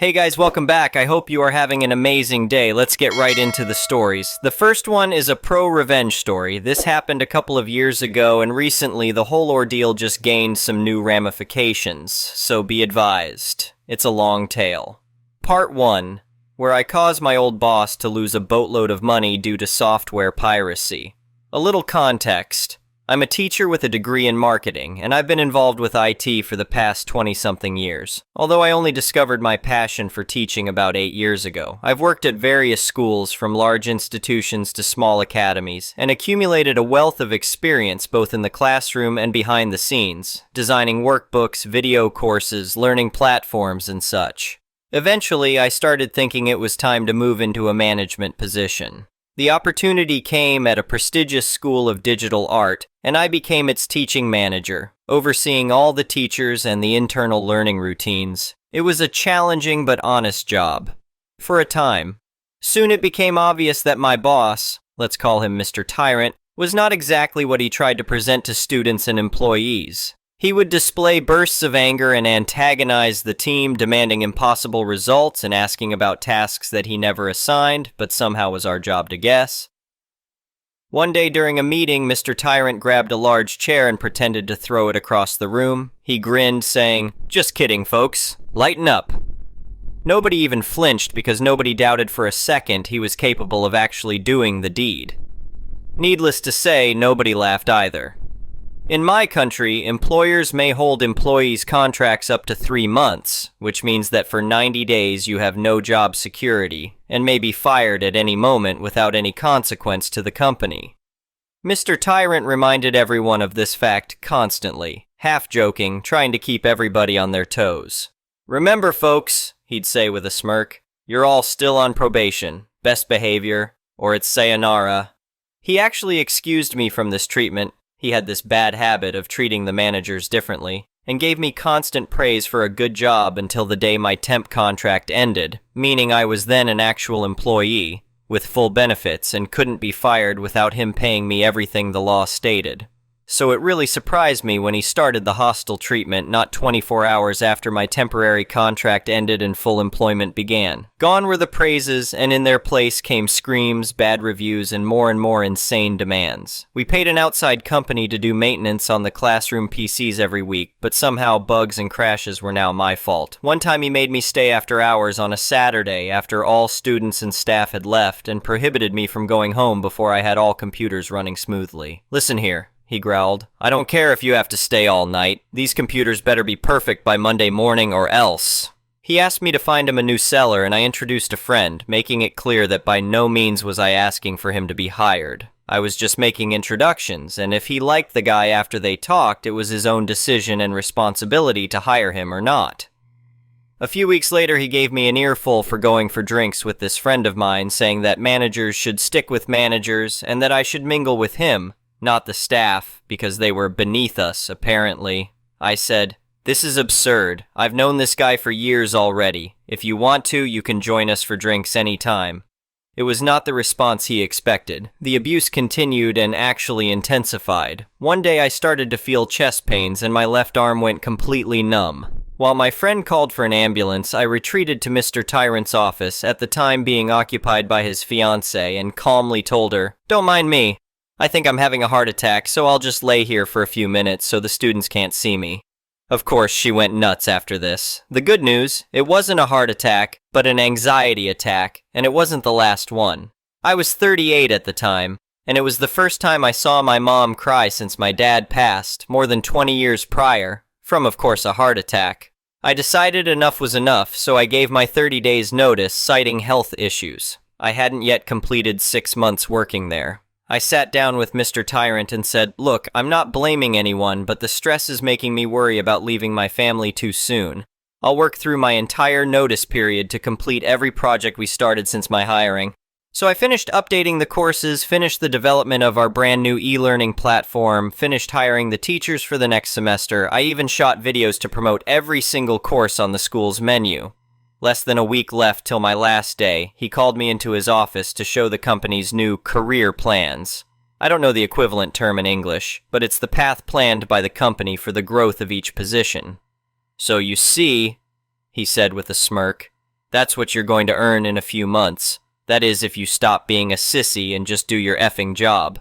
Hey guys, welcome back. I hope you are having an amazing day. Let's get right into the stories. The first one is a pro-revenge story. This happened a couple of years ago, and recently the whole ordeal just gained some new ramifications, so be advised. It's a long tale. Part 1, where I caused my old boss to lose a boatload of money due to software piracy. A little context. I'm a teacher with a degree in marketing, and I've been involved with IT for the past 20-something years. Although I only discovered my passion for teaching about 8 years ago, I've worked at various schools from large institutions to small academies, and accumulated a wealth of experience both in the classroom and behind the scenes, designing workbooks, video courses, learning platforms, and such. Eventually, I started thinking it was time to move into a management position. The opportunity came at a prestigious school of digital art, and I became its teaching manager, overseeing all the teachers and the internal learning routines. It was a challenging but honest job. For a time. Soon it became obvious that my boss, let's call him Mr. Tyrant, was not exactly what he tried to present to students and employees. He would display bursts of anger and antagonize the team, demanding impossible results and asking about tasks that he never assigned, but somehow was our job to guess. One day during a meeting, Mr. Tyrant grabbed a large chair and pretended to throw it across the room. He grinned, saying, "Just kidding, folks. Lighten up." Nobody even flinched because nobody doubted for a second he was capable of actually doing the deed. Needless to say, nobody laughed either. In my country, employers may hold employees' contracts up to 3 months, which means that for 90 days you have no job security, and may be fired at any moment without any consequence to the company. Mr. Tyrant reminded everyone of this fact constantly, half-joking, trying to keep everybody on their toes. "Remember, folks," he'd say with a smirk, "you're all still on probation, best behavior, or it's sayonara." He actually excused me from this treatment. He had this bad habit of treating the managers differently, and gave me constant praise for a good job until the day my temp contract ended, meaning I was then an actual employee, with full benefits, and couldn't be fired without him paying me everything the law stated. So it really surprised me when he started the hostile treatment not 24 hours after my temporary contract ended and full employment began. Gone were the praises, and in their place came screams, bad reviews, and more insane demands. We paid an outside company to do maintenance on the classroom PCs every week, but somehow bugs and crashes were now my fault. One time he made me stay after hours on a Saturday after all students and staff had left, and prohibited me from going home before I had all computers running smoothly. "Listen here," he growled. "I don't care if you have to stay all night. These computers better be perfect by Monday morning or else." He asked me to find him a new seller, and I introduced a friend, making it clear that by no means was I asking for him to be hired. I was just making introductions, and if he liked the guy after they talked, it was his own decision and responsibility to hire him or not. A few weeks later, he gave me an earful for going for drinks with this friend of mine, saying that managers should stick with managers and that I should mingle with him, not the staff, because they were beneath us, apparently. I said, "This is absurd. I've known this guy for years already. If you want to, you can join us for drinks anytime." It was not the response he expected. The abuse continued and actually intensified. One day I started to feel chest pains and my left arm went completely numb. While my friend called for an ambulance, I retreated to Mr. Tyrant's office, at the time being occupied by his fiancée, and calmly told her, "Don't mind me. I think I'm having a heart attack, so I'll just lay here for a few minutes so the students can't see me." Of course, she went nuts after this. The good news, it wasn't a heart attack, but an anxiety attack, and it wasn't the last one. I was 38 at the time, and it was the first time I saw my mom cry since my dad passed, more than 20 years prior, from of course a heart attack. I decided enough was enough, so I gave my 30 days notice, citing health issues. I hadn't yet completed 6 months working there. I sat down with Mr. Tyrant and said, "Look, I'm not blaming anyone, but the stress is making me worry about leaving my family too soon. I'll work through my entire notice period to complete every project we started since my hiring." So I finished updating the courses, finished the development of our brand new e-learning platform, finished hiring the teachers for the next semester. I even shot videos to promote every single course on the school's menu. Less than a week left till my last day, he called me into his office to show the company's new career plans. I don't know the equivalent term in English, but it's the path planned by the company for the growth of each position. "So you see," he said with a smirk, That's what you're going to earn in a few months. That is, if you stop being a sissy and just do your effing job.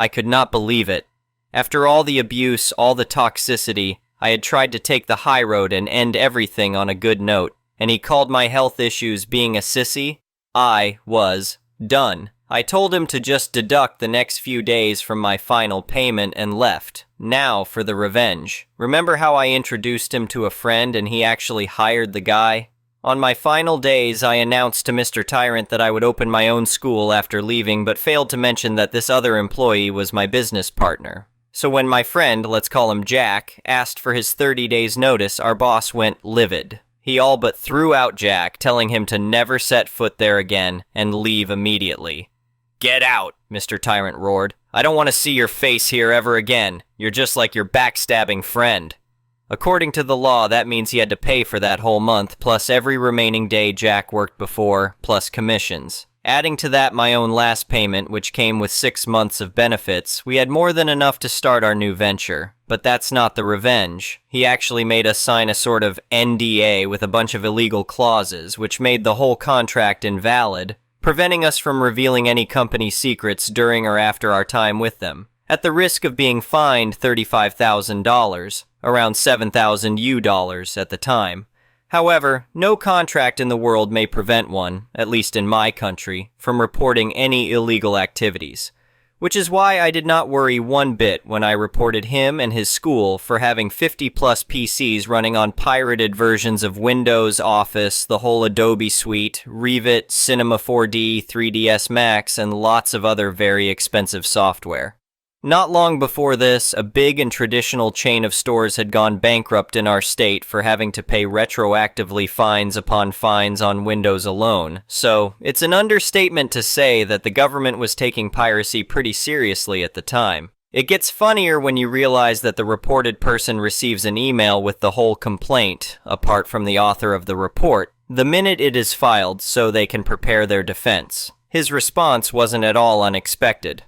I could not believe it. After all the abuse, all the toxicity, I had tried to take the high road and end everything on a good note, and he called my health issues being a sissy? I was done. I told him to just deduct the next few days from my final payment and left. Now for the revenge. Remember how I introduced him to a friend and he actually hired the guy? On my final days, I announced to Mr. Tyrant that I would open my own school after leaving, but failed to mention that this other employee was my business partner. So when my friend, let's call him Jack, asked for his 30 days notice, our boss went livid. He all but threw out Jack, telling him to never set foot there again and leave immediately. "Get out," Mr. Tyrant roared. "I don't want to see your face here ever again. You're just like your backstabbing friend." According to the law, that means he had to pay for that whole month, plus every remaining day Jack worked before, plus commissions. Adding to that my own last payment, which came with 6 months of benefits, we had more than enough to start our new venture. But that's not the revenge. He actually made us sign a sort of NDA with a bunch of illegal clauses, which made the whole contract invalid, preventing us from revealing any company secrets during or after our time with them, at the risk of being fined $35,000, around $7,000 US at the time. However, no contract in the world may prevent one, at least in my country, from reporting any illegal activities, which is why I did not worry one bit when I reported him and his school for having 50-plus PCs running on pirated versions of Windows, Office, the whole Adobe suite, Revit, Cinema 4D, 3ds Max, and lots of other very expensive software. Not long before this, a big and traditional chain of stores had gone bankrupt in our state for having to pay retroactively fines upon fines on Windows alone, so it's an understatement to say that the government was taking piracy pretty seriously at the time. It gets funnier when you realize that the reported person receives an email with the whole complaint, apart from the author of the report, the minute it is filed so they can prepare their defense. His response wasn't at all unexpected.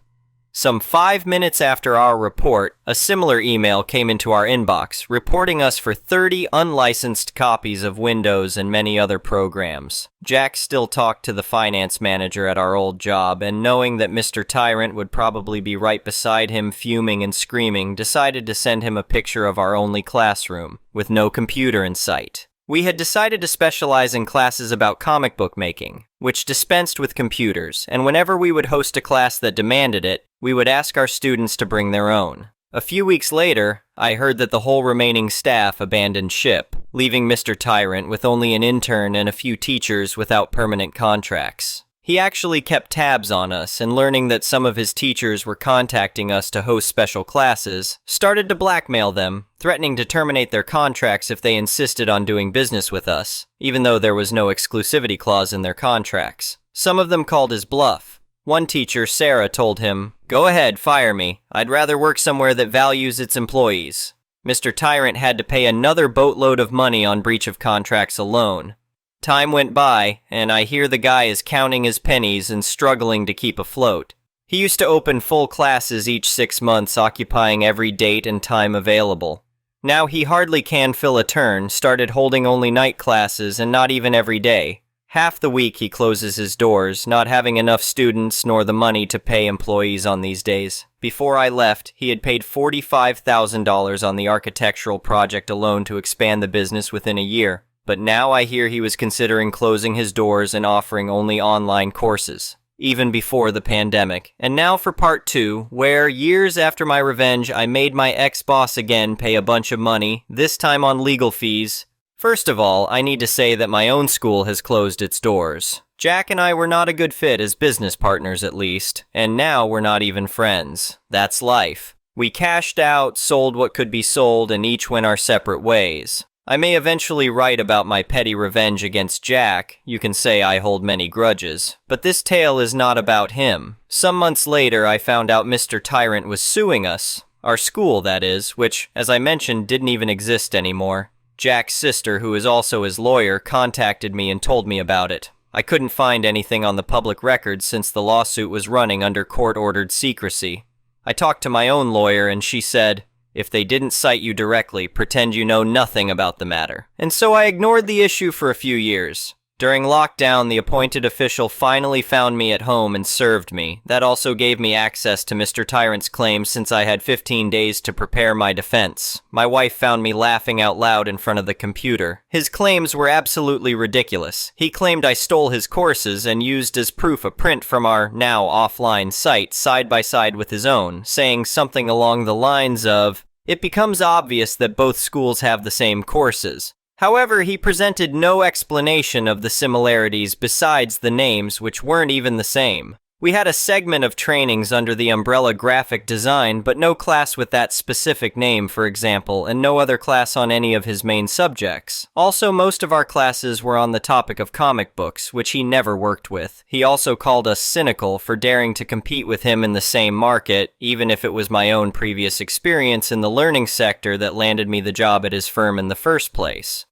Some 5 minutes after our report, a similar email came into our inbox, reporting us for 30 unlicensed copies of Windows and many other programs. Jack still talked to the finance manager at our old job, and knowing that Mr. Tyrant would probably be right beside him fuming and screaming, decided to send him a picture of our only classroom, with no computer in sight. We had decided to specialize in classes about comic book making, which dispensed with computers, and whenever we would host a class that demanded it, we would ask our students to bring their own. A few weeks later, I heard that the whole remaining staff abandoned ship, leaving Mr. Tyrant with only an intern and a few teachers without permanent contracts. He actually kept tabs on us, and learning that some of his teachers were contacting us to host special classes, started to blackmail them, threatening to terminate their contracts if they insisted on doing business with us, even though there was no exclusivity clause in their contracts. Some of them called his bluff. One teacher, Sarah, told him, "Go ahead, fire me. I'd rather work somewhere that values its employees." Mr. Tyrant had to pay another boatload of money on breach of contracts alone. Time went by, and I hear the guy is counting his pennies and struggling to keep afloat. He used to open full classes each 6 months, occupying every date and time available. Now he hardly can fill a turn, started holding only night classes and not even every day. Half the week he closes his doors, not having enough students nor the money to pay employees on these days. Before I left, he had paid $45,000 on the architectural project alone to expand the business within a year. But now I hear he was considering closing his doors and offering only online courses, even before the pandemic. And now for part 2, where, years after my revenge, I made my ex-boss again pay a bunch of money, this time on legal fees. First of all, I need to say that my own school has closed its doors. Jack and I were not a good fit as business partners at least, and now we're not even friends. That's life. We cashed out, sold what could be sold, and each went our separate ways. I may eventually write about my petty revenge against Jack. You can say I hold many grudges. But this tale is not about him. Some months later, I found out Mr. Tyrant was suing us. Our school, that is, which, as I mentioned, didn't even exist anymore. Jack's sister, who is also his lawyer, contacted me and told me about it. I couldn't find anything on the public record since the lawsuit was running under court-ordered secrecy. I talked to my own lawyer and she said, "If they didn't cite you directly, pretend you know nothing about the matter." And so I ignored the issue for a few years. During lockdown, the appointed official finally found me at home and served me. That also gave me access to Mr. Tyrant's claims since I had 15 days to prepare my defense. My wife found me laughing out loud in front of the computer. His claims were absolutely ridiculous. He claimed I stole his courses and used as proof a print from our now offline site side by side with his own, saying something along the lines of, "It becomes obvious that both schools have the same courses." However, he presented no explanation of the similarities besides the names, which weren't even the same. We had a segment of trainings under the umbrella graphic design, but no class with that specific name, for example, and no other class on any of his main subjects. Also, most of our classes were on the topic of comic books, which he never worked with. He also called us cynical for daring to compete with him in the same market, even if it was my own previous experience in the learning sector that landed me the job at his firm in the first place.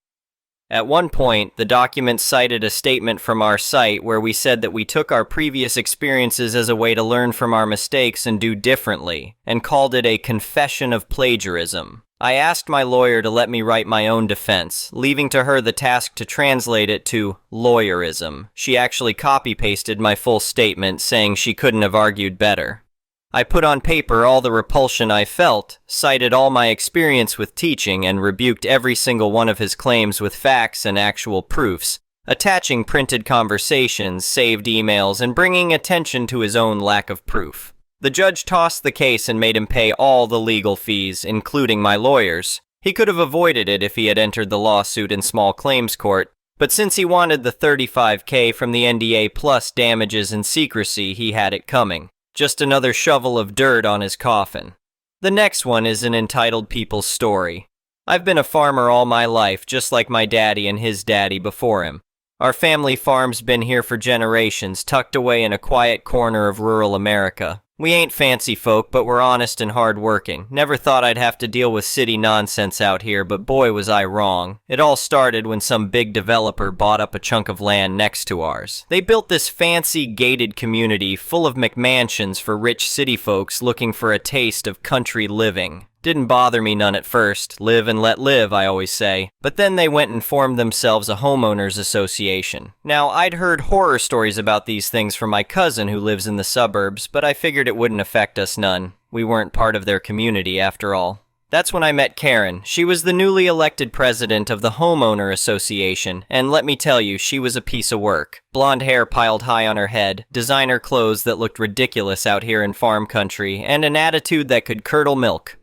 At one point, the document cited a statement from our site where we said that we took our previous experiences as a way to learn from our mistakes and do differently, and called it a confession of plagiarism. I asked my lawyer to let me write my own defense, leaving to her the task to translate it to lawyerism. She actually copy-pasted my full statement, saying she couldn't have argued better. I put on paper all the repulsion I felt, cited all my experience with teaching, and rebuked every single one of his claims with facts and actual proofs, attaching printed conversations, saved emails, and bringing attention to his own lack of proof. The judge tossed the case and made him pay all the legal fees, including my lawyer's. He could have avoided it if he had entered the lawsuit in small claims court, but since he wanted the $35K from the NDA plus damages and secrecy, he had it coming. Just another shovel of dirt on his coffin. The next one is an entitled people's story. I've been a farmer all my life, just like my daddy and his daddy before him. Our family farm's been here for generations, tucked away in a quiet corner of rural America. We ain't fancy folk, but we're honest and hard-working. Never thought I'd have to deal with city nonsense out here, but boy was I wrong. It all started when some big developer bought up a chunk of land next to ours. They built this fancy gated community full of McMansions for rich city folks looking for a taste of country living. Didn't bother me none at first. Live and let live, I always say. But then they went and formed themselves a homeowners association. Now, I'd heard horror stories about these things from my cousin who lives in the suburbs, but I figured it wouldn't affect us none. We weren't part of their community after all. That's when I met Karen. She was the newly elected president of the homeowner association, and let me tell you, she was a piece of work. Blonde hair piled high on her head, designer clothes that looked ridiculous out here in farm country, and an attitude that could curdle milk.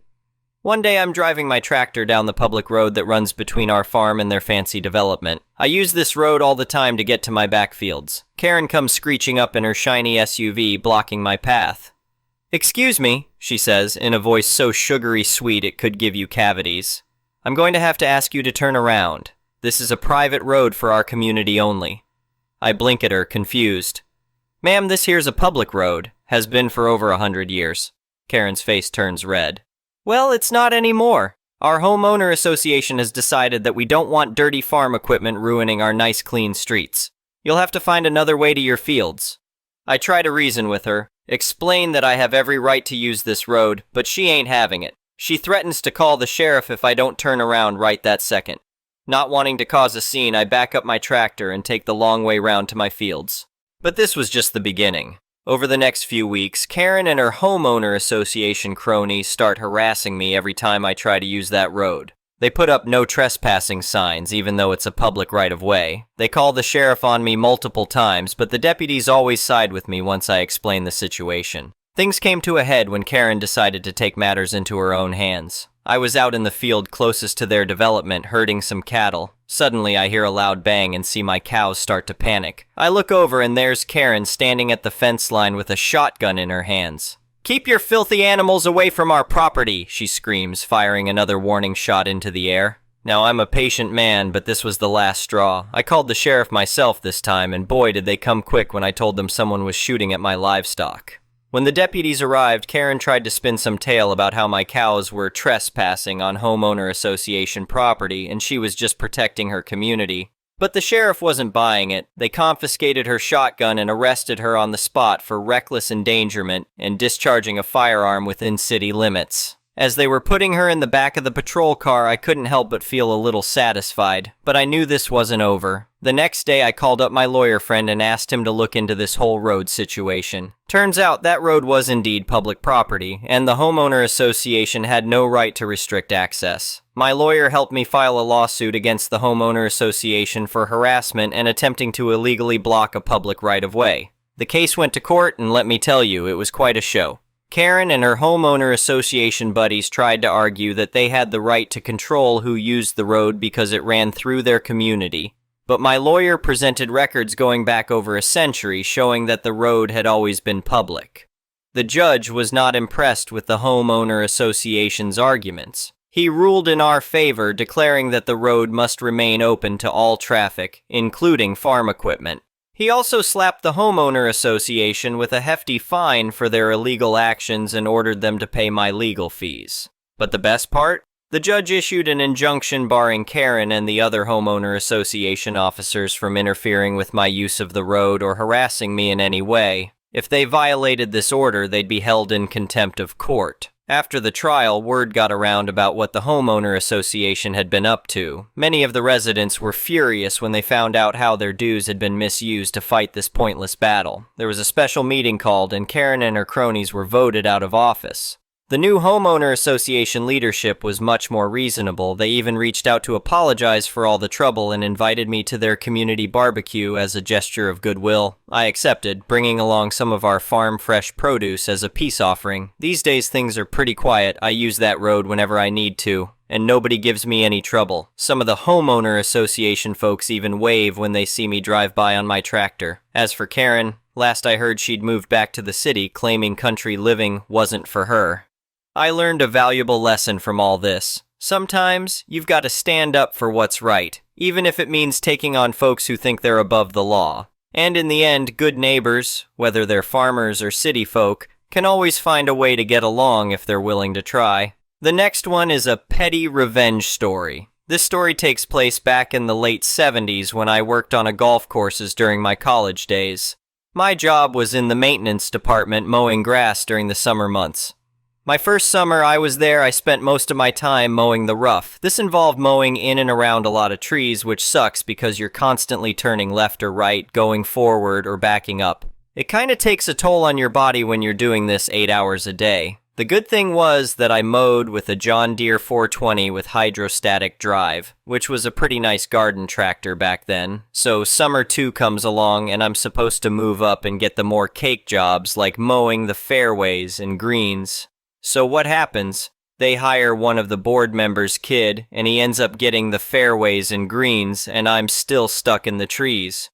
One day I'm driving my tractor down the public road that runs between our farm and their fancy development. I use this road all the time to get to my backfields. Karen comes screeching up in her shiny SUV, blocking my path. "Excuse me," she says, in a voice so sugary sweet it could give you cavities. "I'm going to have to ask you to turn around. This is a private road for our community only." I blink at her, confused. "Ma'am, this here's a public road. Has been for over 100 years. Karen's face turns red. "Well, it's not anymore. Our homeowner association has decided that we don't want dirty farm equipment ruining our nice clean streets. You'll have to find another way to your fields." I try to reason with her, explain that I have every right to use this road, but she ain't having it. She threatens to call the sheriff if I don't turn around right that second. Not wanting to cause a scene, I back up my tractor and take the long way round to my fields. But this was just the beginning. Over the next few weeks, Karen and her homeowner association cronies start harassing me every time I try to use that road. They put up no trespassing signs, even though it's a public right-of-way. They call the sheriff on me multiple times, but the deputies always side with me once I explain the situation. Things came to a head when Karen decided to take matters into her own hands. I was out in the field closest to their development herding some cattle. Suddenly I hear a loud bang and see my cows start to panic. I look over and there's Karen standing at the fence line with a shotgun in her hands. "Keep your filthy animals away from our property," she screams, firing another warning shot into the air. Now, I'm a patient man, but this was the last straw. I called the sheriff myself this time, and boy did they come quick when I told them someone was shooting at my livestock. When the deputies arrived, Karen tried to spin some tale about how my cows were trespassing on homeowner association property and she was just protecting her community. But the sheriff wasn't buying it. They confiscated her shotgun and arrested her on the spot for reckless endangerment and discharging a firearm within city limits. As they were putting her in the back of the patrol car, I couldn't help but feel a little satisfied, but I knew this wasn't over. The next day, I called up my lawyer friend and asked him to look into this whole road situation. Turns out that road was indeed public property, and the homeowner association had no right to restrict access. My lawyer helped me file a lawsuit against the homeowner association for harassment and attempting to illegally block a public right-of-way. The case went to court, and let me tell you, it was quite a show. Karen and her homeowner association buddies tried to argue that they had the right to control who used the road because it ran through their community. But my lawyer presented records going back over a century showing that the road had always been public. The judge was not impressed with the homeowner association's arguments. He ruled in our favor, declaring that the road must remain open to all traffic, including farm equipment. He also slapped the homeowner association with a hefty fine for their illegal actions and ordered them to pay my legal fees. But the best part? The judge issued an injunction barring Karen and the other homeowner association officers from interfering with my use of the road or harassing me in any way. If they violated this order, they'd be held in contempt of court. After the trial, word got around about what the homeowner association had been up to. Many of the residents were furious when they found out how their dues had been misused to fight this pointless battle. There was a special meeting called, and Karen and her cronies were voted out of office. The new homeowner association leadership was much more reasonable. They even reached out to apologize for all the trouble and invited me to their community barbecue as a gesture of goodwill. I accepted, bringing along some of our farm fresh produce as a peace offering. These days things are pretty quiet. I use that road whenever I need to, and nobody gives me any trouble. Some of the homeowner association folks even wave when they see me drive by on my tractor. As for Karen, last I heard she'd moved back to the city, claiming country living wasn't for her. I learned a valuable lesson from all this. Sometimes, you've got to stand up for what's right, even if it means taking on folks who think they're above the law. And in the end, good neighbors, whether they're farmers or city folk, can always find a way to get along if they're willing to try. The next one is a petty revenge story. This story takes place back in the late 70s when I worked on a golf courses during my college days. My job was in the maintenance department mowing grass during the summer months. My first summer I was there, I spent most of my time mowing the rough. This involved mowing in and around a lot of trees, which sucks because you're constantly turning left or right, going forward or backing up. It kinda takes a toll on your body when you're doing this 8 hours a day. The good thing was that I mowed with a John Deere 420 with hydrostatic drive, which was a pretty nice garden tractor back then. So summer 2 comes along and I'm supposed to move up and get the more cake jobs like mowing the fairways and greens. So what happens? They hire one of the board members' kid, and he ends up getting the fairways and greens, and I'm still stuck in the trees.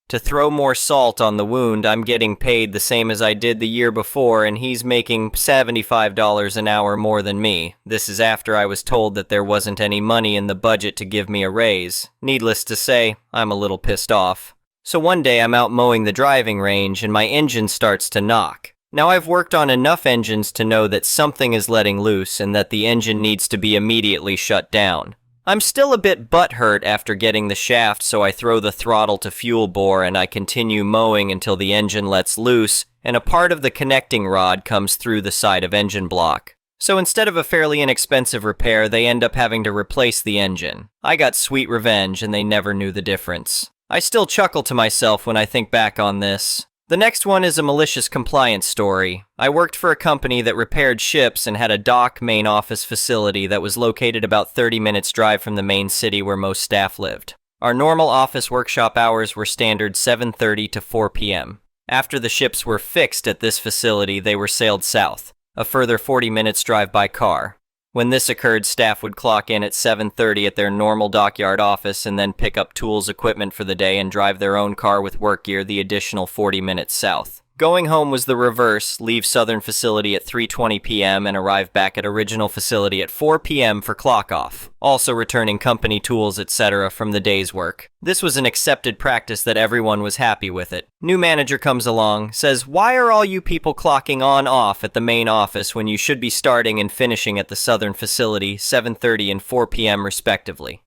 To throw more salt on the wound, I'm getting paid the same as I did the year before, and he's making $75 an hour more than me. This is after I was told that there wasn't any money in the budget to give me a raise. Needless to say, I'm a little pissed off. So one day I'm out mowing the driving range, and my engine starts to knock. Now I've worked on enough engines to know that something is letting loose and that the engine needs to be immediately shut down. I'm still a bit butthurt after getting the shaft, so I throw the throttle to fuel bore and I continue mowing until the engine lets loose and a part of the connecting rod comes through the side of engine block. So instead of a fairly inexpensive repair, they end up having to replace the engine. I got sweet revenge and they never knew the difference. I still chuckle to myself when I think back on this. The next one is a malicious compliance story. I worked for a company that repaired ships and had a dock main office facility that was located about 30 minutes drive from the main city where most staff lived. Our normal office workshop hours were standard 7:30 to 4 p.m. After the ships were fixed at this facility, they were sailed south, a further 40 minutes drive by car. When this occurred, staff would clock in at 7:30 at their normal dockyard office and then pick up tools, equipment for the day and drive their own car with work gear the additional 40 minutes south. Going home was the reverse, leave southern facility at 3:20 p.m. and arrive back at original facility at 4 p.m. for clock off, also returning company tools, etc. from the day's work. This was an accepted practice that everyone was happy with it. New manager comes along, says, "Why are all you people clocking on/off at the main office when you should be starting and finishing at the southern facility 7:30 and 4 p.m. respectively?"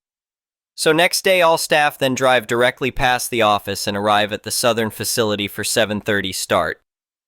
So next day, all staff then drive directly past the office and arrive at the southern facility for 7:30 start.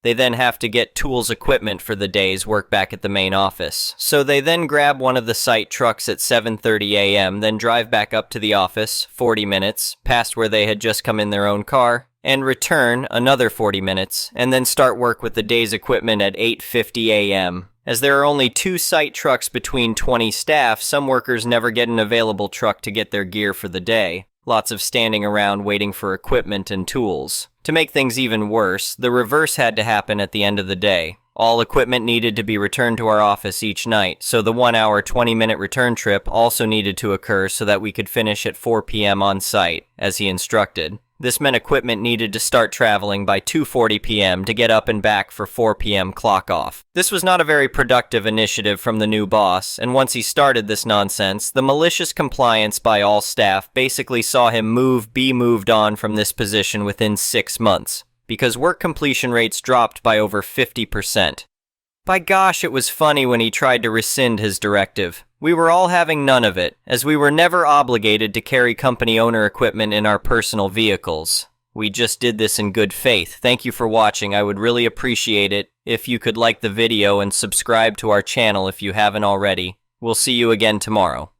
They then have to get tools equipment for the day's work back at the main office. So they then grab one of the site trucks at 7:30 a.m., then drive back up to the office, 40 minutes, past where they had just come in their own car, and return another 40 minutes, and then start work with the day's equipment at 8:50 a.m. As there are only 2 site trucks between 20 staff, some workers never get an available truck to get their gear for the day. Lots of standing around waiting for equipment and tools. To make things even worse, the reverse had to happen at the end of the day. All equipment needed to be returned to our office each night, so the 1-hour, 20-minute return trip also needed to occur so that we could finish at 4 p.m. on site, as he instructed. This meant equipment needed to start traveling by 2:40 p.m. to get up and back for 4 p.m. clock off. This was not a very productive initiative from the new boss, and once he started this nonsense, the malicious compliance by all staff basically saw him be moved on from this position within 6 months, because work completion rates dropped by over 50%. By gosh, it was funny when he tried to rescind his directive. We were all having none of it, as we were never obligated to carry company owner equipment in our personal vehicles. We just did this in good faith. Thank you for watching. I would really appreciate it if you could like the video and subscribe to our channel if you haven't already. We'll see you again tomorrow.